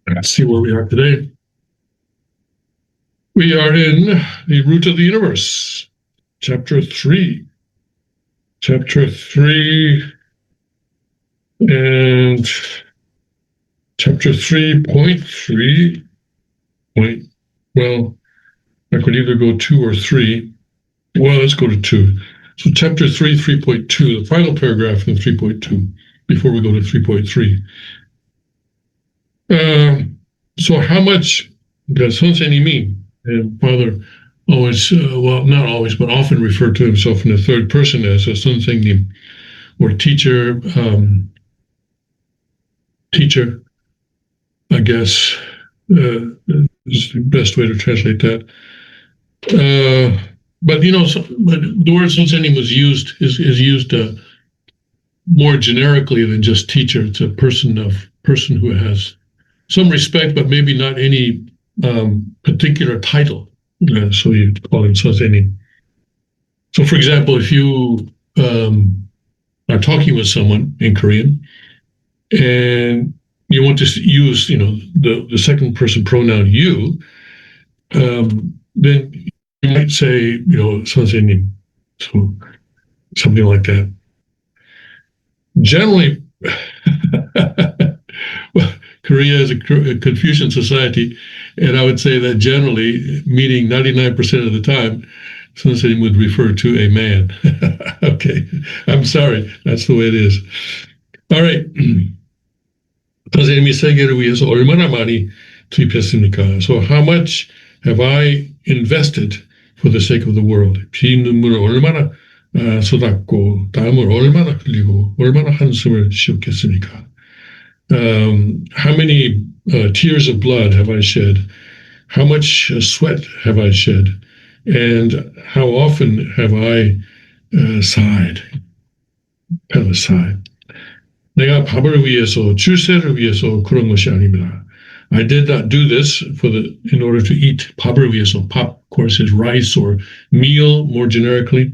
Let's see where we are today. We are in the root of the universe, chapter 3. Chapter 3 and chapter 3.3. Well, I could either go 2 or 3. Well, let's go to 2. So chapter 3, 3.2, the final paragraph in 3.2, before we go to 3.3. So how much does 선생님이, and Father always, well, not always, but often referred to himself in the third person as a 선생님, or teacher, I guess, is the best way to translate that. But but the word 선생님 is used more generically than just teacher. It's a person who has some respect, but maybe not any particular title. So you call him 선생님. So, for example, if you are talking with someone in Korean and you want to use, the second person pronoun you, then you might say, 선생님, so something like that. Generally, well, Korea is a Confucian society, and I would say that generally, meaning 99% of the time, 선생님 would refer to a man. Okay, I'm sorry, that's the way it is. All right. 선생님이 세계를 위해서 얼마나 많이 투입했습니까? So how much have I invested for the sake of the world? 피눈물을 얼마나 쏟았고 땀을 얼마나 흘리고 얼마나 한숨을 쉬었겠습니까? How many tears of blood have I shed? How much sweat have I shed? And how often have I sighed? Kind of a sigh. 내가 밥을 위해서, 출세를 위해서 그런 것이 아닙니다. I did not do this in order to eat. 밥을 위해서. Pop, of course, is rice or meal, more generically.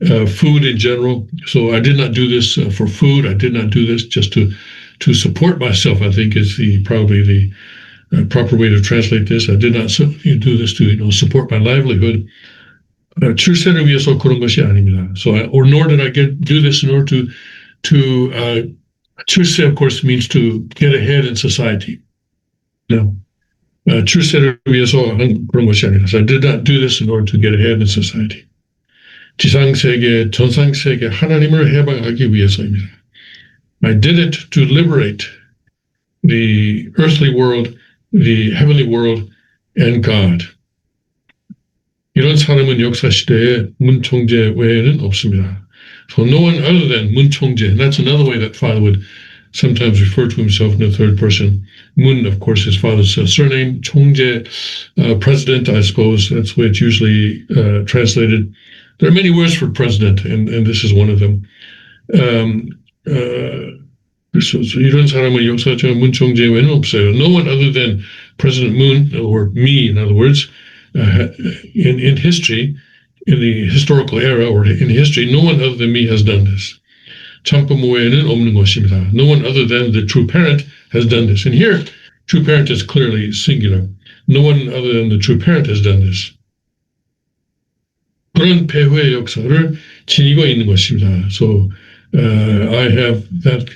Food in general. So I did not do this for food. I did not do this just to support myself, I think is probably the proper way to translate this. I did not do this to support my livelihood. 출세를 위해서 그런 것이 아닙니다. So nor did I do this in order to 출세, of course, means to get ahead in society. No. 출세를 위해서 한 그런 것이 아니라. So I did not do this in order to get ahead in society. 지상세계, 전상세계, 하나님을 해방하기 위해서입니다. I did it to liberate the earthly world, the heavenly world, and God. 이런 사람은 역사 시대에 문 총재 외에는 없습니다. So no one other than Moon Chunje, and that's another way that Father would sometimes refer to himself in the third person. Moon, of course, his father's surname. Chunje, president, I suppose. That's the way it's usually translated. There are many words for president, and this is one of them. 이런 사람은 역사적인 문 총재 외에는 없어요. No one other than President Moon, or me, in other words, in history, in the historical era or in history, no one other than me has done this. 참부모 외에는 없는 것입니다. No one other than the true parent has done this. And here, true parent is clearly singular. No one other than the true parent has done this. 그런 배후의 역사를 지니고 있는 것입니다. So I have that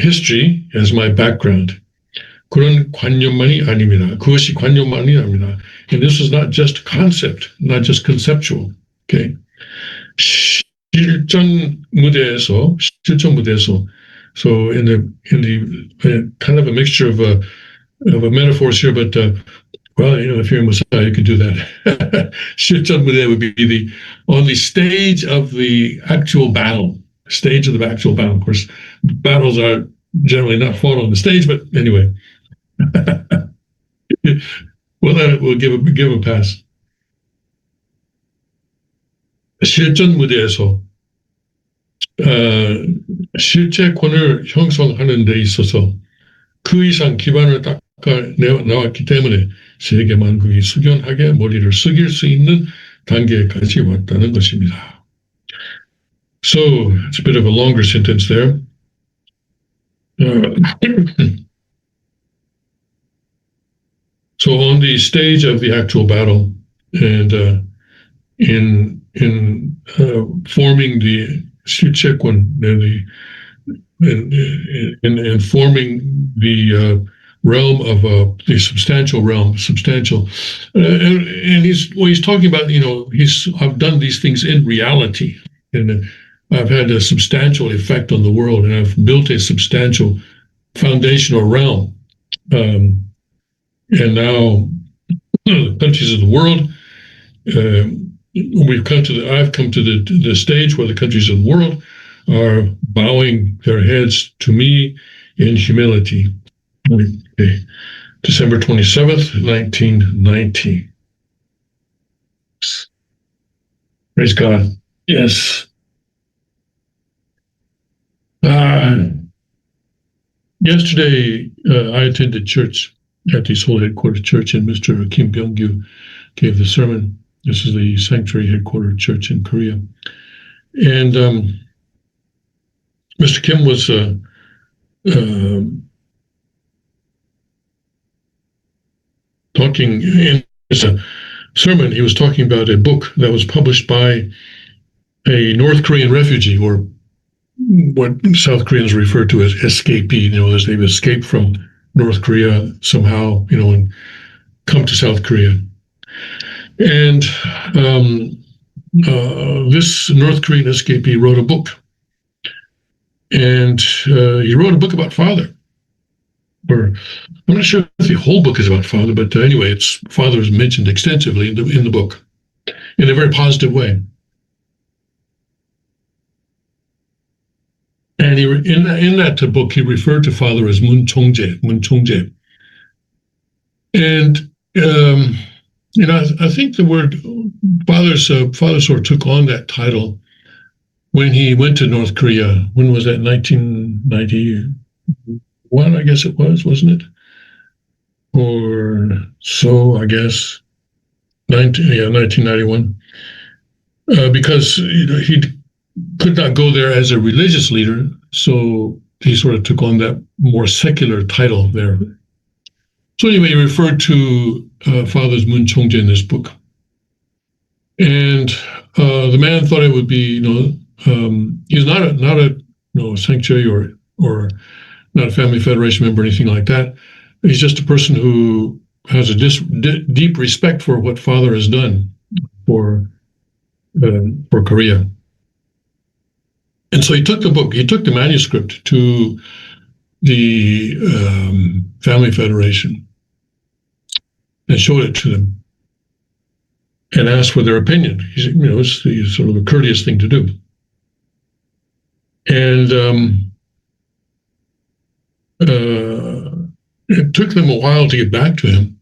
history as my background. 그런 관념만이 아닙니다. 그것이 관념만이 아닙니다. And this is not just concept, not just conceptual. Okay. 실전 무대에서. So in the kind of a mixture of metaphors here, but well, if you're in Messiah, you could do that. 실전 무대 would be on the stage of the actual battle. Stage of the actual battle. Of course, battles are generally not fought on the stage, but anyway. We'll give a pass. 실전 무대에서 실제권을 형성하는 데 있어서 그 이상 기반을 닦아 나왔기 때문에 세계 만국이 숙연하게 머리를 숙일 수 있는 단계까지 왔다는 것입니다. So it's a bit of a longer sentence there. So on the stage of the actual battle, and in forming the Shuchekwan, in forming the realm of the substantial realm, and he's talking about, I've done these things in reality, and I've had a substantial effect on the world, and I've built a substantial foundational realm, and now the countries of the world. I've come to the stage where the countries of the world are bowing their heads to me in humility. Okay. December 27th, 1990. Praise God. Yes. Yesterday, I attended church at the Seoul headquarters church, and Mr. Kim Byung-gyu gave the sermon. This is the sanctuary headquarters church in Korea. And Mr. Kim was talking in his sermon. He was talking about a book that was published by a North Korean refugee, or what South Koreans refer to as escapee. They've escaped from North Korea somehow, and come to South Korea. And this North Korean escapee wrote a book. And he wrote a book about father. Or I'm not sure if the whole book is about father, but anyway, father is mentioned extensively in the book in a very positive way. And in that book, he referred to father as Moon Chunje. And I think the word father sort of took on that title when he went to North Korea. When was that? 1991, I guess it was, wasn't it? Or so, I guess. 1991. Because he could not go there as a religious leader, so he sort of took on that more secular title there. So anyway, he referred to Father's Moon Chunje in this book. And the man thought it would be, he's not a sanctuary or not a family federation member or anything like that. He's just a person who has a deep respect for what Father has done for Korea. And so he took the manuscript to the Family Federation and showed it to them and asked for their opinion. It's sort of a courteous thing to do. And it took them a while to get back to him.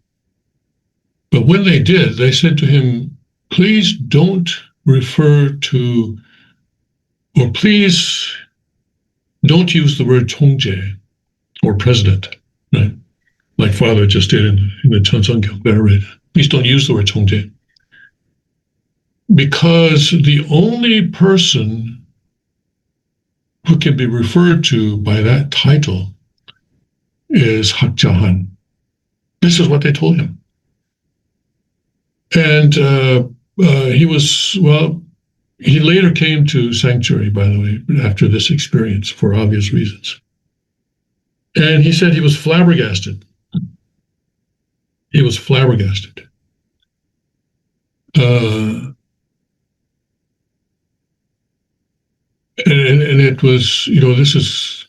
But when they did, they said to him, please don't refer to, or please don't use the word Chongje or president, right? Like Father just did in the Cheon Seong Gyeong that I read. Please don't use the word Chongje. Because the only person who can be referred to by that title is Hak Ja Han. This is what they told him. And he later came to Sanctuary, by the way, after this experience for obvious reasons. And he said he was flabbergasted. He was flabbergasted. And it was, this is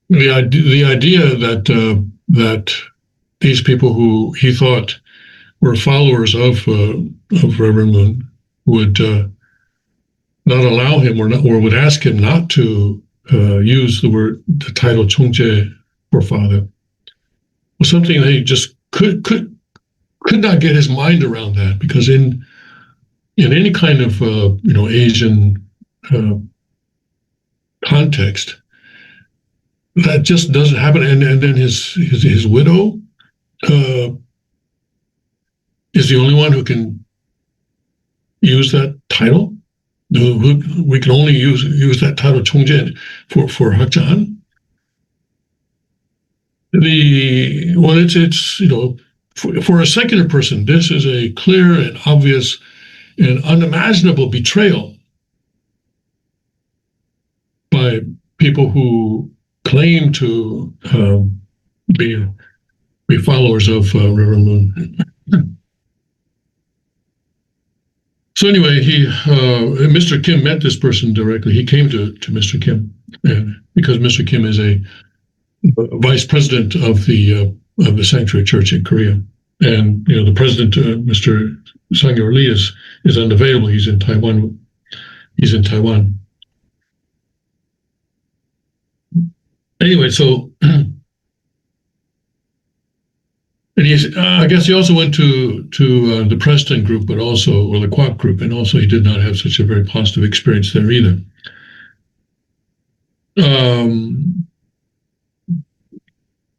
the idea that these people who he thought were followers of Reverend Moon would not allow him or would ask him not to use the title Chongje for Father was something that he just could not get his mind around that, because in any kind of Asian context, that just doesn't happen. And then his widow is the only one who can use that title. We can only use that title Chongjin for Hak Ja Han. It's for a secular person, this is a clear and obvious and unimaginable betrayal by people who claim to be followers of Reverend Moon. So anyway, Mr. Kim met this person directly. He came to Mr. Kim, and because Mr. Kim is a vice president of the Sanctuary Church in Korea, and the president, Mr. Sang-Yor Lee, is unavailable. He's in Taiwan. Anyway, so and I guess he also went to the Preston group, or the Kwok group, and also he did not have such a very positive experience there either.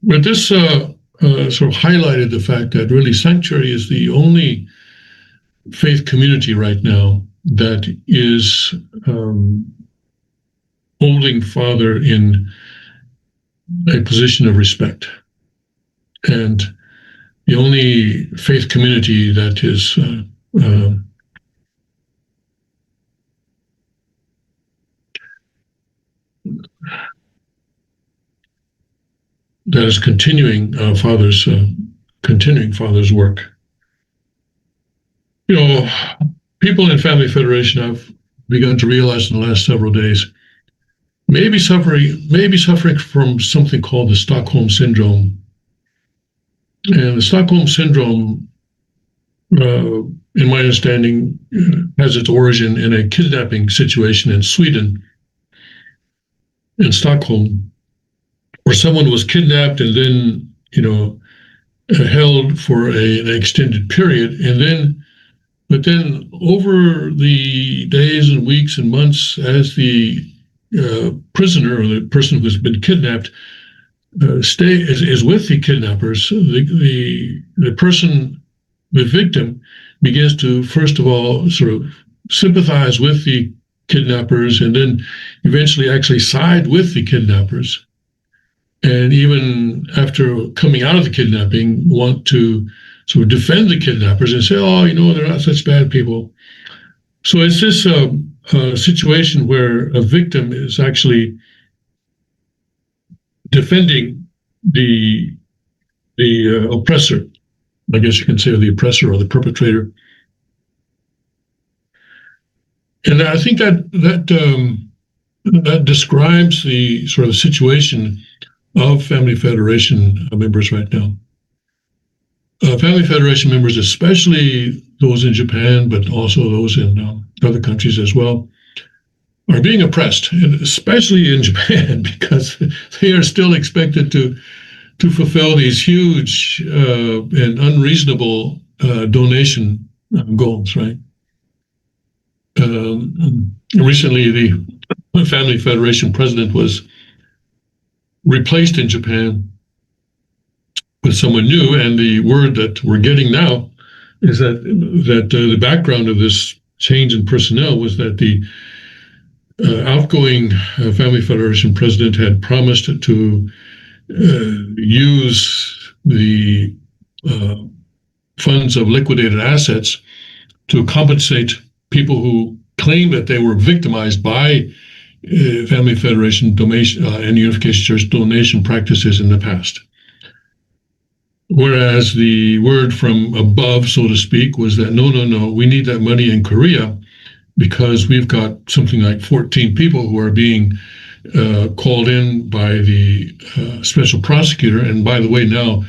But this sort of highlighted the fact that really Sanctuary is the only faith community right now that is holding Father in a position of respect, and the only faith community that is continuing Father's work. People in Family Federation have begun to realize in the last several days, maybe suffering from something called the Stockholm Syndrome. And the Stockholm Syndrome, in my understanding, has its origin in a kidnapping situation in Sweden, in Stockholm, where someone was kidnapped and then, held for an extended period, but then over the days and weeks and months, as the prisoner or the person who's been kidnapped is with the kidnappers, the victim begins to, first of all, sort of sympathize with the kidnappers, and then eventually actually side with the kidnappers. And even after coming out of the kidnapping, want to sort of defend the kidnappers and say, they're not such bad people. So it's this situation where a victim is actually defending the oppressor, I guess you can say, or the oppressor or the perpetrator. And I think that describes the sort of situation of Family Federation members right now. Family Federation members, especially those in Japan, but also those in other countries as well, are being oppressed, and especially in Japan, because they are still expected to fulfill these huge and unreasonable donation goals, right? Recently, the Family Federation president was replaced in Japan with someone new, and the word that we're getting now is that the background of this change in personnel was that the outgoing Family Federation president had promised to use the funds of liquidated assets to compensate people who claimed that they were victimized by Family Federation donation and Unification Church donation practices in the past. Whereas the word from above, so to speak, was that no, we need that money in Korea, because we've got something like 14 people who are being called in by the special prosecutor. And by the way, now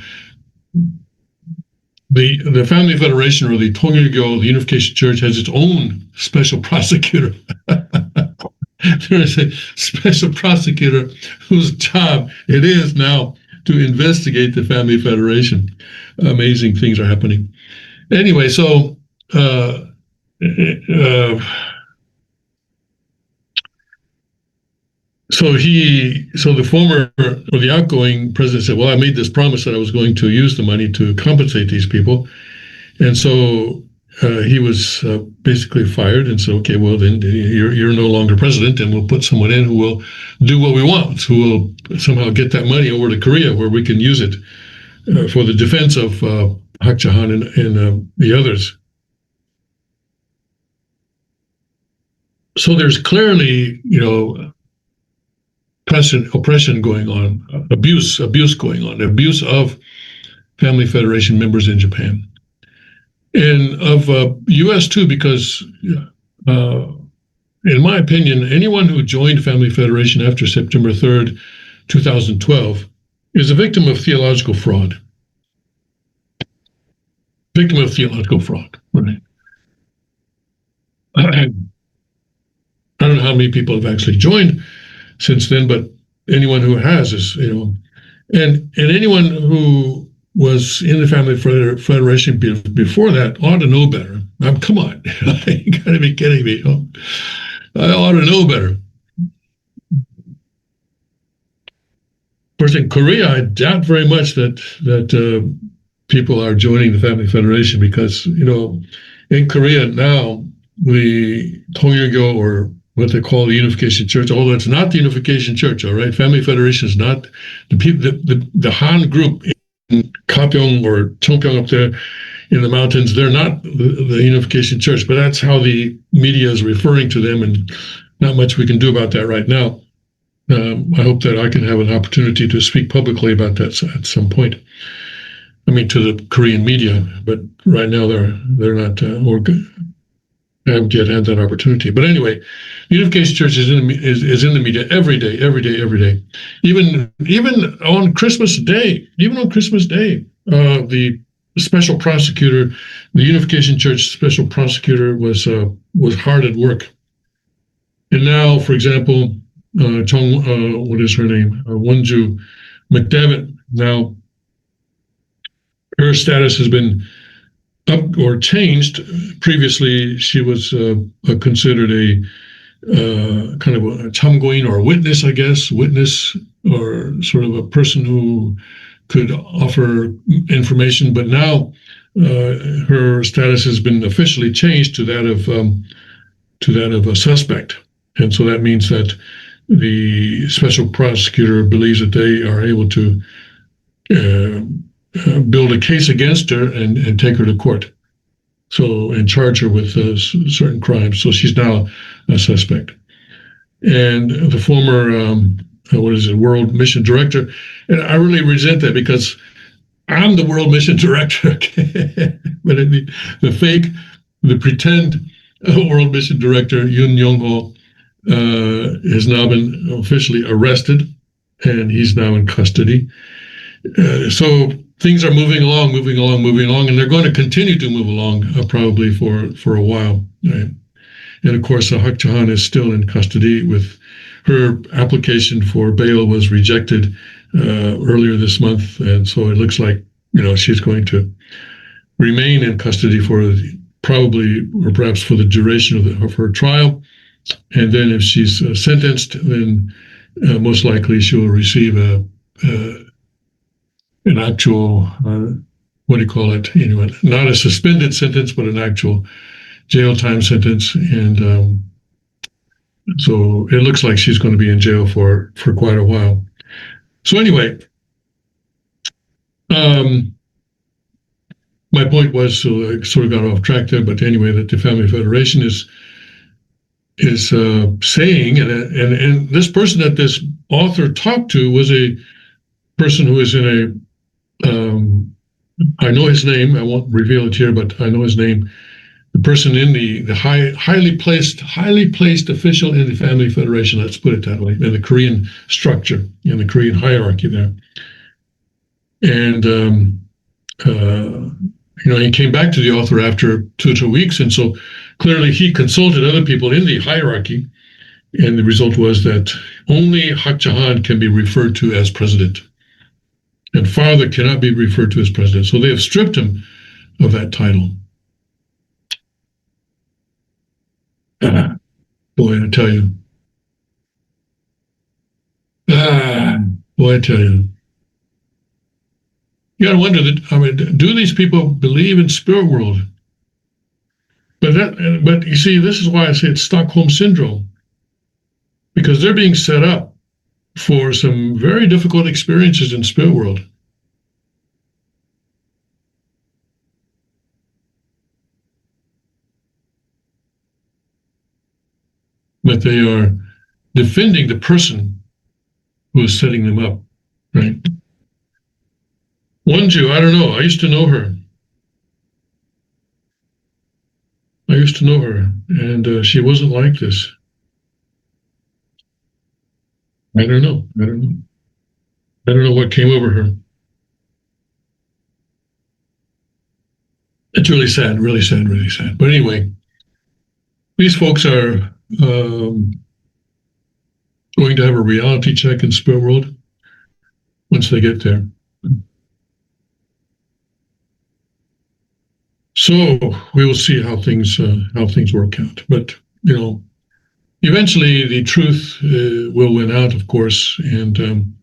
the Family Federation, or the Tongilgyo, the Unification Church, has its own special prosecutor. There is a special prosecutor whose job it is now to investigate the Family Federation. Amazing things are happening. Anyway, so the outgoing president said, well, I made this promise that I was going to use the money to compensate these people. And so he was basically fired and said, okay, well, then you're no longer president, and we'll put someone in who will do what we want, who will somehow get that money over to Korea where we can use it for the defense of Hak Ja Han and the others. So there's clearly, oppression going on, abuse going on, abuse of Family Federation members in Japan. And of U.S. too, because in my opinion, anyone who joined Family Federation after September 3rd, 2012, is a victim of theological fraud. Victim of theological fraud, right? I don't know how many people have actually joined since then, but anyone who has is, and anyone who was in the Family Federation before that ought to know better. Come on, you got to be kidding me. I ought to know better. Of course, in Korea, I doubt very much that people are joining the Family Federation because, in Korea now, the Tongyogyo, or what they call the Unification Church, although it's not the Unification Church, all right? Family Federation is not the people, the Han group in Kapyeong or Cheongpyeong up there in the mountains, they're not the Unification Church, but that's how the media is referring to them, and not much we can do about that right now. I hope that I can have an opportunity to speak publicly about that at some point. I mean, to the Korean media, but right now they're not, or haven't yet had that opportunity. But anyway, Unification Church is in the media every day. Even on Christmas Day, the special prosecutor, the Unification Church special prosecutor, was hard at work. And now, for example, what is her name? Wonju McDevitt. Now, her status has been up or changed. Previously, she was considered a kind of a 참고인, or a witness, I guess, or sort of a person who could offer information. But now her status has been officially changed to that of a suspect, and so that means that the special prosecutor believes that they are able to build a case against her and take her to court, and charge her with certain crimes. So she's now a suspect. And the former, World Mission Director, and I really resent that because I'm the World Mission Director, okay? But the pretend World Mission Director, Yoon Young-ho, has now been officially arrested, and he's now in custody. So things are moving along, and they're going to continue to move along probably for a while. Right? And of course, Hak Ja Han is still in custody. With her application for bail was rejected earlier this month, and so it looks like she's going to remain in custody for probably, or perhaps for the duration of her trial. And then if she's sentenced, then most likely she will receive an actual, what do you call it? Not a suspended sentence, but an actual jail time sentence. And so it looks like she's going to be in jail for quite a while. So anyway, my point was, so I sort of got off track there, but anyway, that the Family Federation is saying, and this person that this author talked to was a person who is in a, I know his name, I won't reveal it here, but I know his name. The person in the highly placed official in the Family Federation, let's put it that way, in the Korean structure, in the Korean hierarchy there. And, he came back to the author after 2 weeks, and so clearly he consulted other people in the hierarchy, and the result was that only Hak Ja Han can be referred to as president, and father cannot be referred to as president. So they have stripped him of that title. Boy, I tell you. Boy, I tell you. You got to wonder do these people believe in spirit world? But you see, this is why I say it's Stockholm syndrome, because they're being set up for some very difficult experiences in spirit world. But they are defending the person who is setting them up, right? Wonju, I don't know. I used to know her. And she wasn't like this. I don't know. I don't know what came over her. It's really sad, really sad, really sad. But anyway, these folks are going to have a reality check in spirit world once they get there. So we will see how things work out. But eventually the truth will win out, of course, and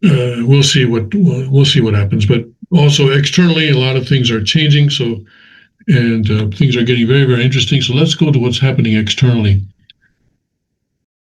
we'll see what happens. But also externally, a lot of things are changing. So and things are getting very, very interesting. So let's go to what's happening externally.